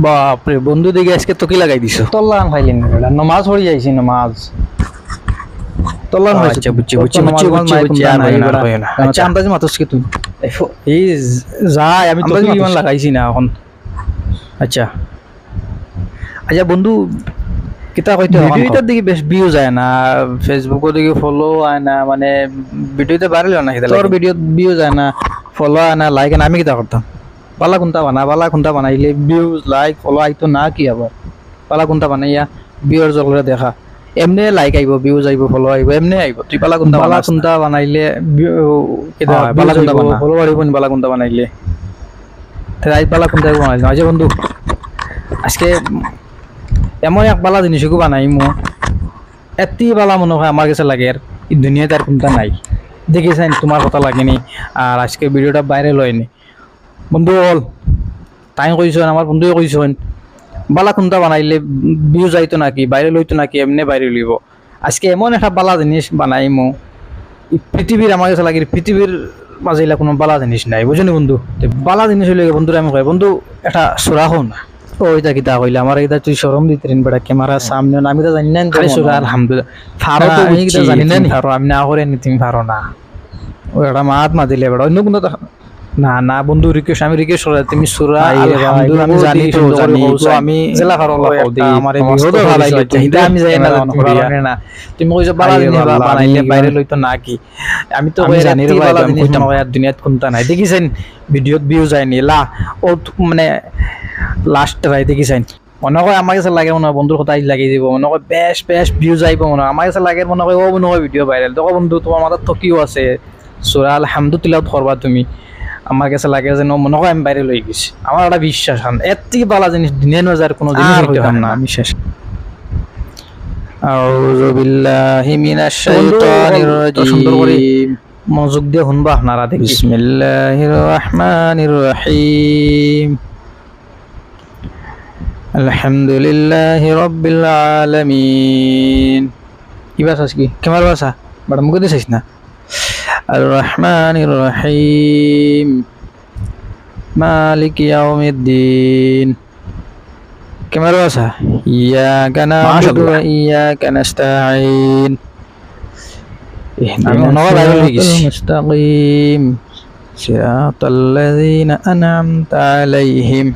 বাপরে বন্ধু দেখি আজকে তো কি লাগাই দিছো? তল্লান খাইলেন এটা নমাজ পড়ি যাইছি নমাজ তল্লান হইছে। আচ্ছা বুঝছি আর হয় না। আচ্ছা আন্দাজে মাতস কি তুই এই যাই আমি তো আন্দাজে ইমান মাতস। লাগাইছি না এখন। আচ্ছা আচ্ছা বন্ধু কিতা কইতে ভিডিওটার দিকে বেশ ভিউ যায় না, ফেসবুকের দিকে ফলো আয় না, মানে ভিডিওতে ভাইরাল হয় না। তোর ভিডিও ভিউ যায় না, ফলো আয় না, লাইক আয় না, আমি কিতা করতাম? পালা কোনটা বানাইলে ভিউজ লাইক ফলো আইতো না কি আবার পালা কোনটা বানাইয়া ভিউর জলরে দেখা এমনি লাইক আইব ভিউজ আইব ফলো আইব এমনি আইব। তুই পালা কোনটা বানাইলে পালা কোনটা বানা ফলো আইব নি পালা কোনটা বানাইলে তাই পালা কোনটা বানাইল। আচ্ছা বন্ধু আজকে এমন এক বালা জিনিসকে বানাইমু এত বালা মনে হয় আমার কাছে লাগে আর এই দুনিয়াতে আর কোনটা নাই। দেখেছেন তোমার কথা লাগেনি আর আজকে ভিডিওটা ভাইরাল হয়নি। বন্ধু বল তাই কইছেন আমার বন্ধুয়ে কইছেন বালা কোনটা বানাইলে ভিউ যাইতো নাকি ভাইরাল হইতো নাকি এমনি ভাইরাল হইব। আজকে এমন একটা বালা জিনিস বানাইমু পৃথিবীর আমার কাছে লাগে পৃথিবীর মাঝে কোনো বালা জিনিস নাই বুঝলি বন্ধু। বালা জিনিস হইলে বন্ধুরা আমি কই বন্ধু একটা সুরা হো না ওইটা কিতা কইলা আমার এটা তুই শরম দিতেন বেটা ক্যামেরার সামনে আমি তো জানি না আরে সুরা আলহামদুলিল্লাহ ফারো তো আমি কিতা জানি না নি ফারো আমি না করে নি তুমি ফারো না ওই একটা মাত মা দিলে বেটা অন্য কোনো না না বন্ধু রিকোয়েস্ট আমি রিকোয়েস্ট করে তুমি সূরা আলহামদুলিল্লাহ আমি জানি তো আমি জেলা ফারো আমার বিহদ ভালো লাগছে এটা আমি জানি না না তুমি কইছো বালা জিনিস বানাইলে ভাইরাল হইতো না কি আমি তো কই জানি রে বালা জিনিস তোমার আর দুনিয়াত কোনটা নাই দেখিছেন ভিডিওত ভিউ যায়নি লা ও মানে লাস্ট রাই দেখিছেন মনে হয় আমার কাছে লাগে মনে হয় বন্ধুর কথা লাগিয়ে দিব মনে হয় বেশ বেশ ভিউ যাইব মনে হয় আমার কাছে লাগে মনে হয় ও মনে হয় ভিডিও ভাইরাল দেখো বন্ধু তোমার মাথার তো কিও আছে সূরা আলহামদুলিল্লাহ করবা তুমি আমার কাছে লাগে যেন মনে হয় আমি বাইরে লই গেছি আমার একটা বিশ্বাস এর থেকে বালা জিনিস দিনে নজার কোনো জিনিস হইতাম না আমি শেষ। আউযু বিল্লাহি মিনাশ শাইতানির রাজিম মনোযোগ দিয়ে শুনবা আপনারা দেখি বিসমিল্লাহির রহমানির রহিম আলহামদুলিল্লাহি রাব্বিল আলামিন। কি ভাষা কি কেমন ভাষা বড় মুখ দিছিস না আর-রহমানির রহিম মালিক ইয়াউমিদ্দিন কেমন ভাষা ইয়াকা না'বুদু ওয়া ইয়াকা নাস্তাঈন ইহদিনাস মুস্তাকিম সিরাতাল লাযীনা আন'আমতা আলাইহিম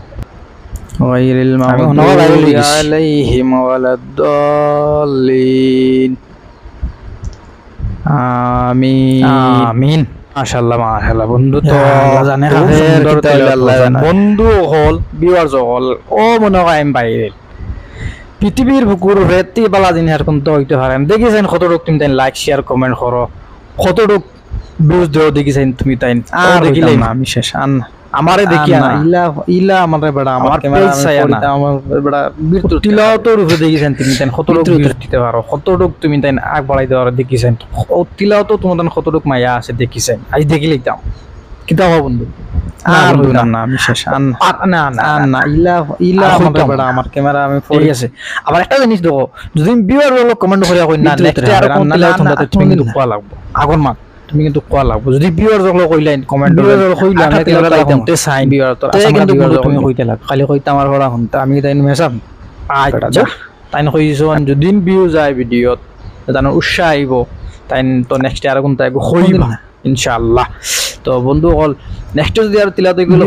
গায়রিল মাগদুবি আলাইহিম ওয়ালাদ-দাল্লিন আমিন আমিন। মাশাআল্লাহ মাশাআল্লাহ বন্ধু তো জানে আল্লাহ বন্ধু হল ভিউয়ার হল ও মনে হয় আমি বাইরে পৃথিবীর বুকুর রেতি বালা দিন আর কোন তো হইতে পারে দেখেছেন কতটুক তুমি তাই লাইক শেয়ার কমেন্ট করো কতটুক ভিউজ দেও দেখেছেন তুমি তাই আর দেখিলে না আমি শেষ আন আমারে দেখি না ইলা ইলা আমারে বড় আমার ক্যামেরা আমি আমার বড় বিরত তিলাও তো রূপে দেখেছেন তুমি তাই কতটুক ভিউজ দিতে পারো কতটুক তুমি তাই আগ বাড়াই দেওয়ার দেখেছেন ও তিলাও তো তোমাদের কতটুক মায়া আছে দেখেছেন আজ দেখিলেই দাও কিতা হবে বন্ধু আর হইল না আমি শেষ আন না না না ইলা ইলা আমারে বড় আমার ক্যামেরা আমি ফোন আছে আবার একটা জিনিস দেখো যদি ভিউয়ার হলো কমেন্ট করে কই না নেক্সট আর কোন তিলাও তোমরা তুমি কিন্তু কোয়া লাগবে আগর মা তুমি কিন্তু কোয়া লাগবে যদি ভিউয়ার হলো কইলেন কমেন্ট করে কইলা আমি তিলাও তাইতে সাইন ভিউয়ার তো কিন্তু তুমি কইতে লাগ খালি কইতা আমার বড় হন্তা আমি তাই মেসাম আচ্ছা তাই কইছো যদি ভিউ যায় ভিডিওত জানো উৎসাহ আইব তাই তো নেক্সট আর কোন তাই কইবা ইনশাআল্লাহ। তো বন্ধু হল নেক্সট যদি আর তিলা তো এগুলো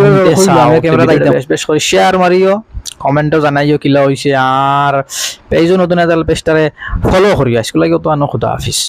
ক্যামেরা দাইতে বেশ করে শেয়ার মারিও কমেন্টও জানাইও কিলা হইছে আর পেজও নতুন পেজটারে ফলো করিও আজকে লাগে তো আনো খুদা হাফিজ।